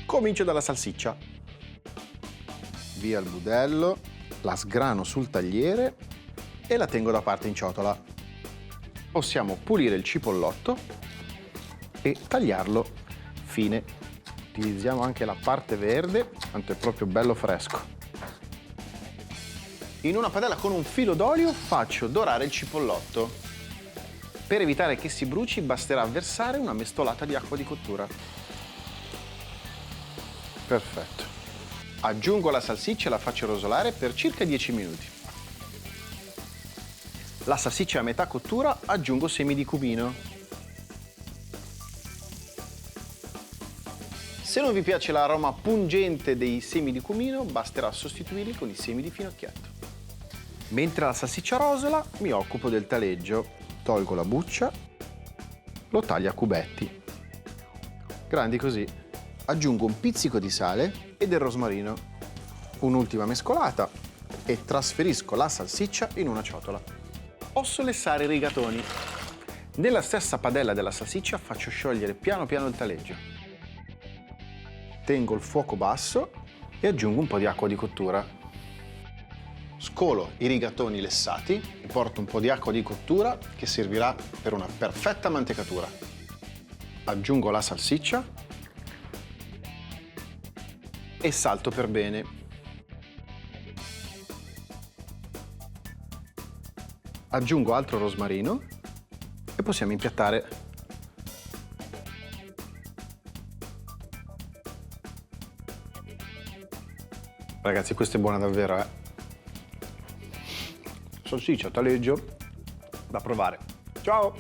Comincio dalla salsiccia. Via il budello, la sgrano sul tagliere e la tengo da parte in ciotola. Possiamo pulire il cipollotto e tagliarlo fine. Utilizziamo anche la parte verde, tanto è proprio bello fresco. In una padella con un filo d'olio faccio dorare il cipollotto. Per evitare che si bruci basterà versare una mestolata di acqua di cottura. Perfetto. Aggiungo la salsiccia e la faccio rosolare per circa 10 minuti. La salsiccia è a metà cottura, aggiungo semi di cumino. Se non vi piace l'aroma pungente dei semi di cumino, basterà sostituirli con i semi di finocchietto. Mentre la salsiccia rosola, mi occupo del taleggio. Tolgo la buccia, lo taglio a cubetti, grandi così. Aggiungo un pizzico di sale e del rosmarino, un'ultima mescolata e trasferisco la salsiccia in una ciotola. Posso lessare i rigatoni. Nella stessa padella della salsiccia faccio sciogliere piano piano il taleggio. Tengo il fuoco basso e aggiungo un po' di acqua di cottura. Scolo i rigatoni lessati e porto un po' di acqua di cottura che servirà per una perfetta mantecatura. Aggiungo la salsiccia e salto per bene. Aggiungo altro rosmarino e possiamo impiattare. Ragazzi, questa è buona davvero, eh? Salsiccia, taleggio, da provare. Ciao!